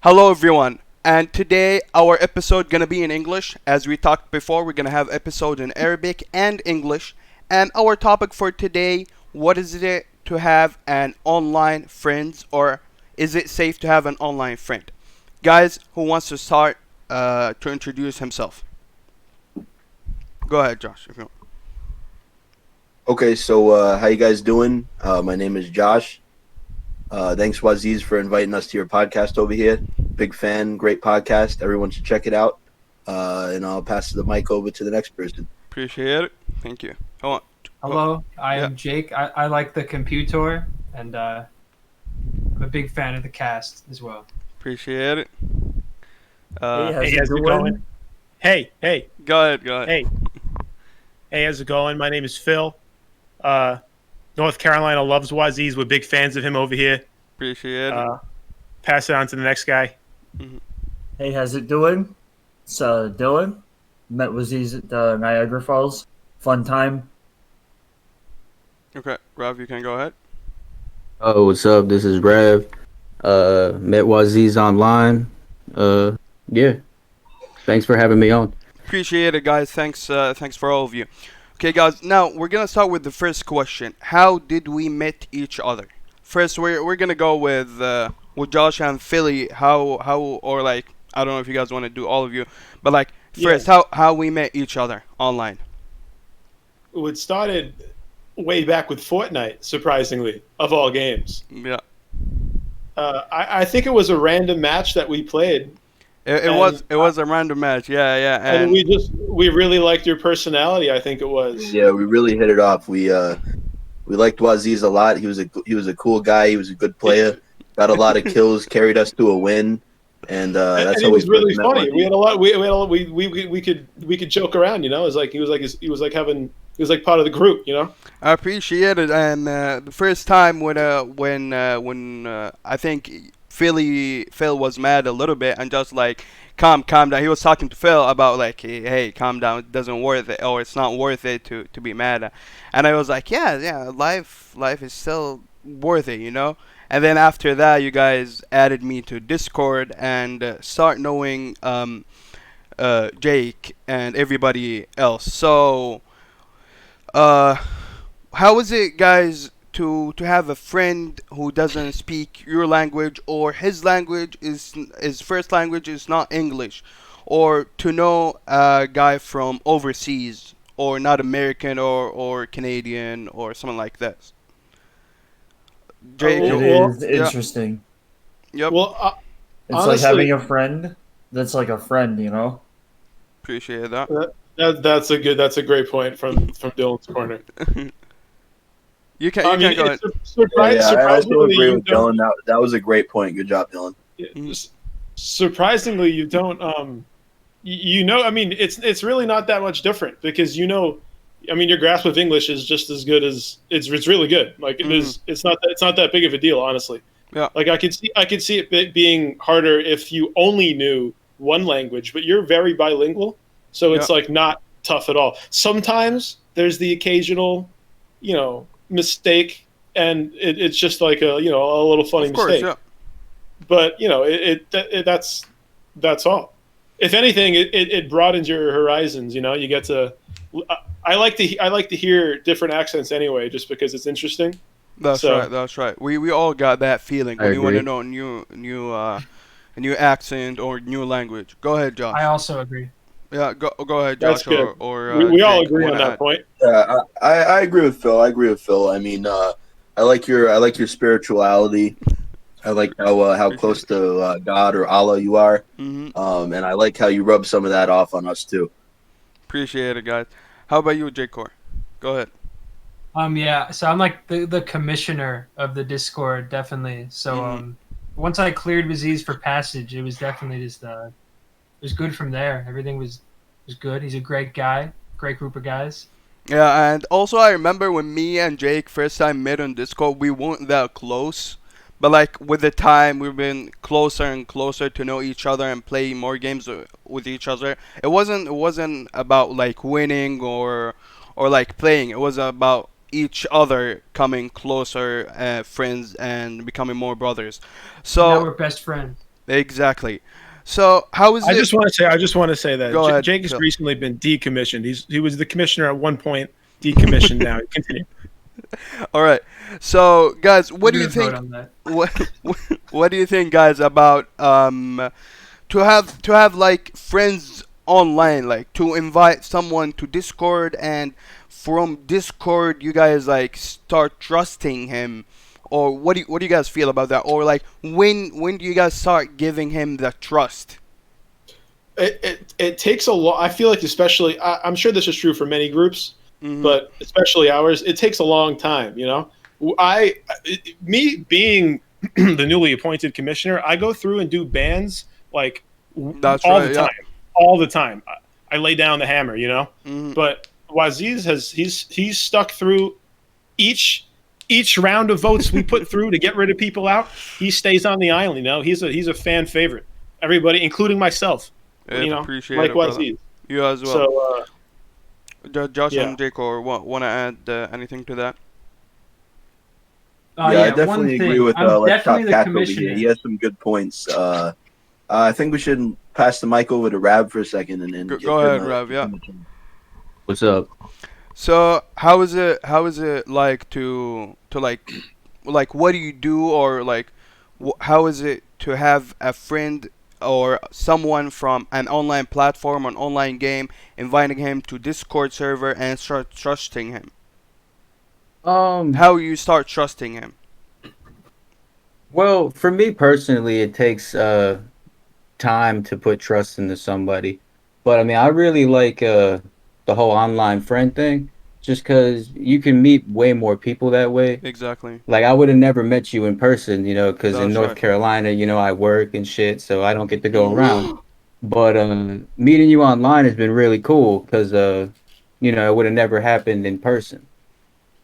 Hello everyone, and today our episode gonna be in English. As we talked before, we're gonna have episode in Arabic and English. And our topic for today: what is it to have an online friend, or is it safe to have an online friend? Guys, who wants to start to introduce himself? Go ahead, Josh. If you want. Okay, so how you guys doing? My name is Josh. Thanks, Wazeez, for inviting us to your podcast over here. Big fan, great podcast. Everyone should check it out. And I'll pass the mic over to the next person. Appreciate it. Thank you. Hold on. Hello, I Yeah. am Jake. I like the computer, and I'm a big fan of the cast as well. Appreciate it. Hey, how's Hey, it going? Hey, go ahead. Go ahead. hey, how's it going? My name is Phil. North Carolina loves Wazeez. We're big fans of him over here. Appreciate it. Pass it on to the next guy. Hey, how's it doing? It's Dylan. Met Wazeez at the Niagara Falls. Fun time. Okay, Rav, you can go ahead. Oh, what's up? This is Rev. Met Wazeez online. Yeah. Thanks for having me on. Appreciate it, guys. Thanks for all of you. Okay, guys. Now we're gonna start with the first question. How did we meet each other? First, we're gonna go with Josh and Philly. How or like I don't know if you guys want to do all of you, but like first, how we met each other online. It started way back with Fortnite, surprisingly, of all games. Yeah, I think it was a random match that we played, it was a random match. Yeah, and we really liked your personality. I think it was. Yeah, we really hit it off. We liked Wazeez a lot. He was a cool guy. He was a good player. Got a lot of kills. Carried us to a win. And that's and how it was we really met funny. Wazeez. We had a lot. We could joke around. You know, it was like he was like part of the group. You know. I appreciate it. And the first time when I think Phil was mad a little bit and just like calm down. He was talking to Phil about like hey calm down. It doesn't worth it or it's not worth it to be mad. And I was like yeah life is still worth it, you know. And then after that, you guys added me to Discord and start knowing Jake and everybody else. So how is it, guys, to have a friend who doesn't speak your language or his first language is not English, or to know a guy from overseas or not American or Canadian or something like this? Jake, It Well, is interesting. yep, Well, It's honestly, like having a friend that's like a friend, you know? appreciate that. that's a great point from Dylan's corner. You can I you mean, can go ahead. Yeah, I also surprisingly, agree you with don't. Dylan. That was a great point. Good job, Dylan. Surprisingly, you don't. You know, I mean, it's really not that much different because you know, I mean, your grasp of English is just as good as it's really good. Like it is, it's not that big of a deal, honestly. Yeah. Like I could see it being harder if you only knew one language, but you're very bilingual, so it's Yeah. like not tough at all. Sometimes there's the occasional, mistake, and it's just like a little funny Of course, mistake. yeah. But that's all. If anything, it broadens your horizons. You know, you get to. I like to hear different accents anyway, just because it's interesting. That's So- right. That's right. We all got that feeling I when you want to agree. know a new accent or new language. Go ahead, Josh. I also agree. Yeah, go ahead, That's Josh. good. Or We all Jake, agree on wanna that add? point. Yeah, I agree with Phil. I mean, I like your spirituality. I like how close to God or Allah you are. Mhm. And I like how you rub some of that off on us too. Appreciate it, guys. How about you, Jake Core? Go ahead. Yeah. So I'm like the commissioner of the Discord, definitely. So Mhm. once I cleared Wazeez for passage, it was definitely just it was good from there. Everything was good. He's a great guy, great group of guys. Yeah, and also I remember when me and Jake first time met on Discord, we weren't that close. But like with the time, we've been closer and closer to know each other and play more games with each other. It wasn't about like winning or like playing. It was about each other coming closer, friends and becoming more brothers. Now So we're best friends. Exactly. So how is I it? just want to say that Go ahead, Jake has Phil. recently been decommissioned. He was the commissioner at one point, decommissioned now. Continue. All right. So guys, what do We're you gonna vote think? on that. What do you think, guys, about to have like friends online, like to invite someone to Discord, and from Discord you guys like start trusting him, or what do you guys feel about that, or like when do you guys start giving him the trust? It takes a lot. I feel like, especially, I'm sure this is true for many groups, Mhm. but especially ours, it takes a long time. Me being the newly appointed commissioner, I go through and do bans like That's all right. the Yeah. time, all the time. I lay down the hammer, Mhm. But Waziz he's stuck through each round of votes we put through to get rid of people out. He stays on the island. He's a fan favorite. Everybody, including myself. I appreciate Like it, brother. Waziz. You as well. So Josh yeah. and Jake, or want to add anything to that? Yeah, I One definitely thing. agree with I'm Let's definitely Talk the Cat over here. commissioner. He has some good points. I think we should pass the mic over to Rab for a second and then Go, give go him ahead, a, Rav. give Yeah. him a chance. What's up? So how is it? How is it like to like what do you do, or like how is it to have a friend or someone from an online platform, an online game, inviting him to Discord server and start trusting him? Um, How you start trusting him? well, for me personally, it takes time to put trust into somebody. But I mean, I really like the whole online friend thing, just because you can meet way more people that way. Exactly. Like I would have never met you in person, because in That's North right. Carolina, I work and shit, so I don't get to go around. But meeting you online has been really cool because it would have never happened in person.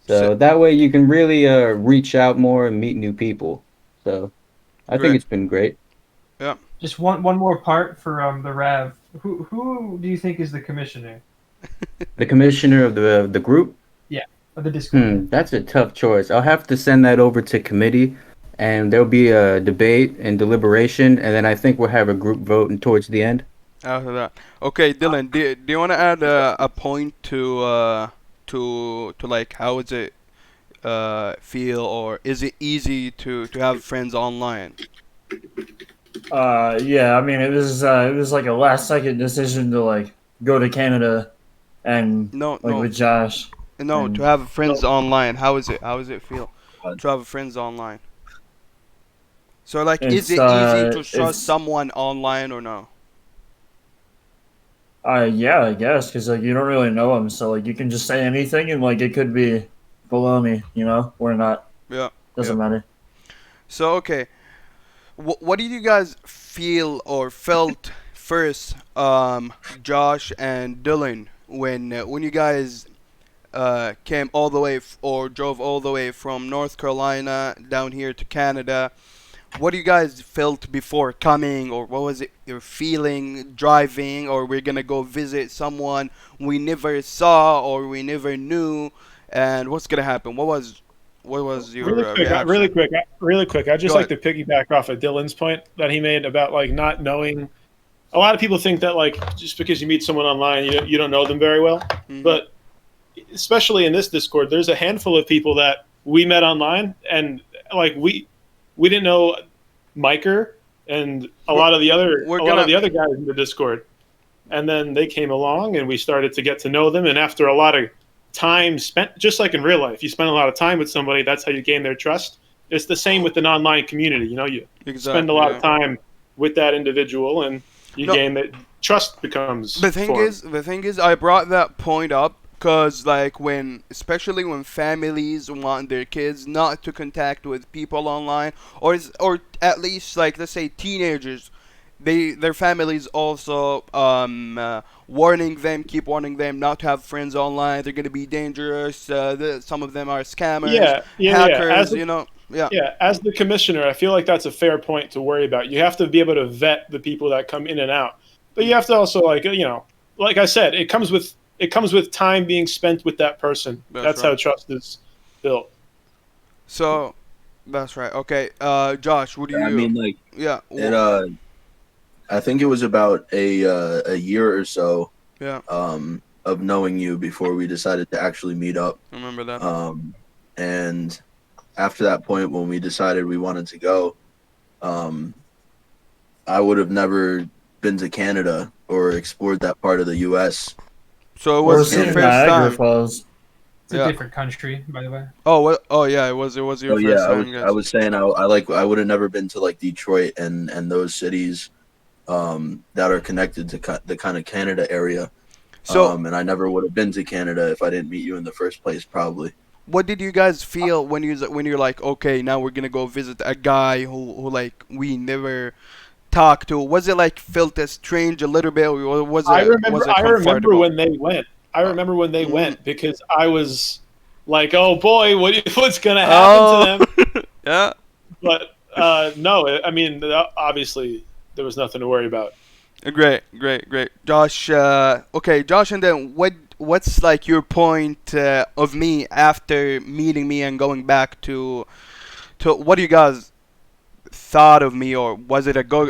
So, So that way you can really reach out more and meet new people. So I think great. it's been great. Yeah. Just one more part for the Rav. Who do you think is the commissioner? The commissioner of the group. Of the Discord? That's a tough choice. I'll have to send that over to committee, and there'll be a debate and deliberation, and then I think we'll have a group vote and towards the end. After that. Okay, Dylan, do you want to add a point to like how is it feel, or is it easy to have friends online? Yeah, I mean it was like a last second decision to like go to Canada and No, like no, with Josh. no. To And have friends online, how is it? How does it feel to have friends online? So like, is it's it easy to trust it's someone online or no? yeah, I guess because like you don't really know him, so like you can just say anything and like it could be baloney, or not. Yeah. Doesn't matter. So okay, what did you guys feel or felt first, Josh and Dylan, when you guys came all the way or drove all the way from North Carolina down here to Canada? What do you guys felt before coming, or what was it your feeling driving, or we're gonna go visit someone we never saw or we never knew, and what's gonna happen? What was your reaction? Really quick. I'd just Go like to piggyback off of Dylan's point that he made about like not knowing. A lot of people think that like just because you meet someone online, you don't know them very well. Mhm. But especially in this Discord, there's a handful of people that we met online, and like we didn't know Miker and a lot of the other guys in the Discord, and then they came along and we started to get to know them. And after a lot of time spent, just like in real life, you spend a lot of time with somebody. That's how you gain their trust. It's the same with an online community. You spend a lot of time with that individual, and you gain that trust becomes. The thing is, I brought that point up because, like, especially when families want their kids not to contact with people online, or at least, like, let's say teenagers, their families also keep warning them not to have friends online. They're gonna be dangerous. Some of them are scammers, hackers. Yeah, as the commissioner, I feel like that's a fair point to worry about. You have to be able to vet the people that come in and out, but you have to also like I said, it comes with time being spent with that person. That's right. how trust is built. So, That's right. Okay. Josh, what do I you? mean, like Yeah. it. I think it was about a year or so Yeah. of knowing you before we decided to actually meet up. I remember that. And after that point, when we decided we wanted to go, um, I would have never been to Canada or explored that part of the U.S. So it Or was your seeing first Niagara time. Falls. It's a Yeah. different country, by the way. Oh, what? Oh, yeah. It was. It was your So yeah, first time, I guys. was saying I would have never been to like Detroit and those cities that are connected to the kind of Canada area. So, And I never would have been to Canada if I didn't meet you in the first place, probably. what did you guys feel when you're like, okay, now we're gonna go visit a guy who like we never talked to? Was it like felt as strange a little bit, or I was remember. it I remember comfortable? when they went. I remember when they Mhm. went because I was like, "Oh boy, what's gonna happen to Oh, them?" yeah. But no, I mean, obviously there was nothing to worry about. Great, great, great. Josh, okay, Josh, and then what's like your point of me after meeting me and going back to what do you guys thought of me, or was it a good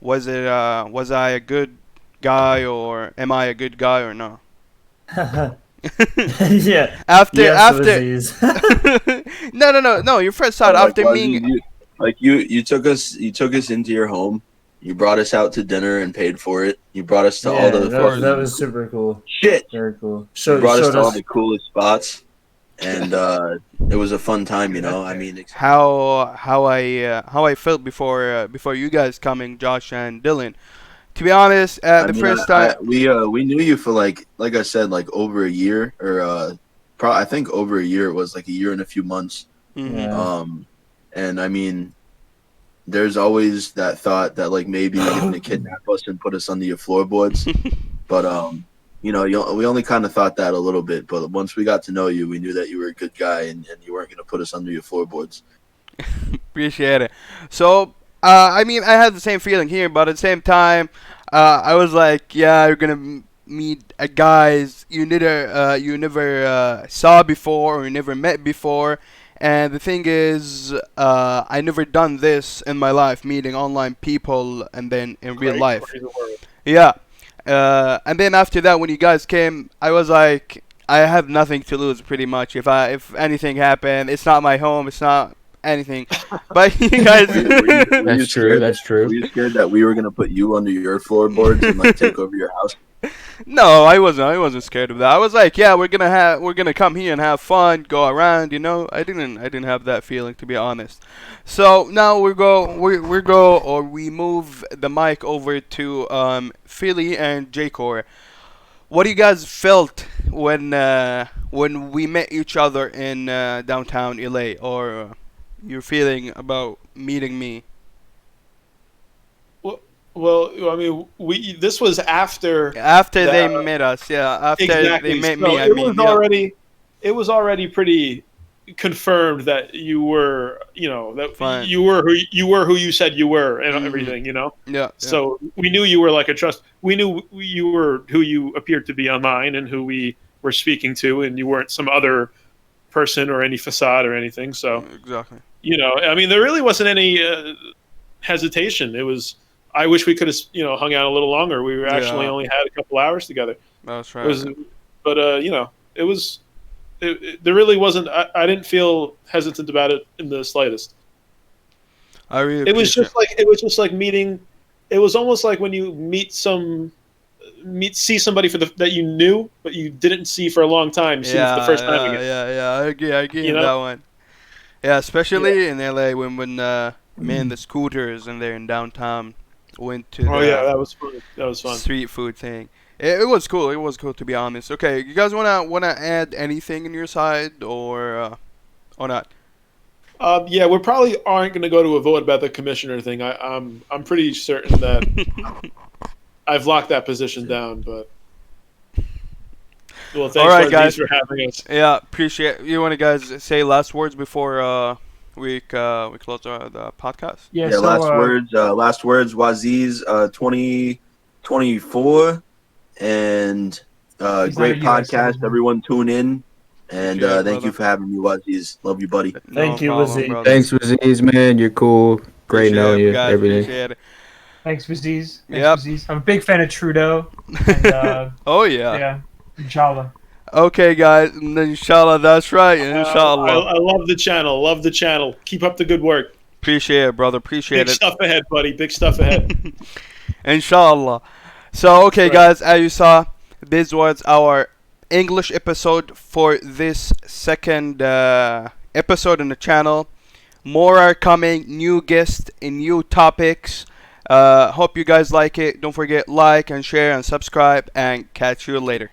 was I a good guy, or am I a good guy or no? Yeah. after Yes, after Wazeez. no, your first thought Like after Wazzy, meeting. you took us into your home. You brought us out to dinner and paid for it. You brought us to all Yeah, the Of course. that fucking was super cool. shit. Very cool. You brought us Showed to all us. the coolest spots, and it was a fun time. You know, I mean, How I felt before you guys coming, Josh and Dylan. To be honest, the first time. we knew you for like I said, like over a year or I think over a year. It was like a year and a few months. Mhm. Yeah. And I mean, there's always that thought that like maybe you're gonna kidnap us and put us under your floorboards. But you know, we only kind of thought that a little bit. But once we got to know you, we knew that you were a good guy and you weren't gonna put us under your floorboards. Appreciate it. So, I mean, I had the same feeling here, but at the same time, I was like, yeah, you're gonna meet guys you never saw before or you never met before. And the thing is, I never done this in my life, meeting online people and then in real Great, life. crazy world. Yeah. And then after that, when you guys came, I was like, I have nothing to lose, pretty much. If anything happened, it's not my home. It's not anything. But you guys, Were you That's true. scared? That's Were true. you scared that we were gonna put you under your floorboards and like take over your house? no, I wasn't. I wasn't scared of that. I was like, yeah, we're gonna come here and have fun, go around. You know, I didn't have that feeling, to be honest. So now we move the mic over to Philly and J-Core. What do you guys felt when we met each other in downtown LA, or your feeling about meeting me? Well, I mean, this was after After they the, met us, yeah. After they exactly. met So me, I mean, yeah. it was already pretty confirmed that you were, that Fine. you were who you said you were and Mhm. everything, Yeah, yeah. So we knew you were like a trust. We knew you were who you appeared to be online and who we were speaking to, and you weren't some other person or any facade or anything. So, Exactly. I mean, there really wasn't any hesitation. It was. I wish we could have, hung out a little longer. We were actually Yeah. only had a couple hours together. That's It was, right. but it was. There really wasn't. I didn't feel hesitant about it in the slightest. I really It was appreciate. just like meeting. It was almost like when you see somebody that you knew but you didn't see for a long time. See them for the first time again. Yeah. I agree You on know? that one. Yeah, Yeah. especially in LA when me and the scooters and there in downtown went to Oh yeah, the that was fun. That was fun. street food thing. It was cool. It was cool, to be honest. Okay, you guys wanna add anything in your side, or not? Yeah, we probably aren't going to go to a vote about the commissioner thing. I'm pretty certain that I've locked that position down. But well, thanks, All right, Wazeez, guys. for having us. Yeah, appreciate. You want to guys say last words before we close the podcast? Yeah. Yeah, So last words, Wazeez, 2024, and He's not great a US podcast. citizen. Everyone tune in. And Appreciate it, thank you brother. for having me, Wazeez. Love you, buddy. Thank you, problem, Wazeez. brother. Thanks, Wazeez, man. You're cool. Great Appreciate knowing it, you. guys. Everything. Appreciate it. Thanks, Wazeez. Thanks, Yep. Wazeez. I'm a big fan of Trudeau. And, Oh yeah. yeah, inshallah. Okay, guys. Inshallah, that's right. I Inshallah. love the channel. Love the channel. Keep up the good work. Appreciate it, brother. Appreciate Big it. stuff ahead, buddy. Big stuff ahead. Inshallah. So, okay, Right. guys, as you saw, this was our English episode for this second episode on the channel. More are coming, new guests and new topics. Hope you guys like it. Don't forget like and share and subscribe, and catch you later.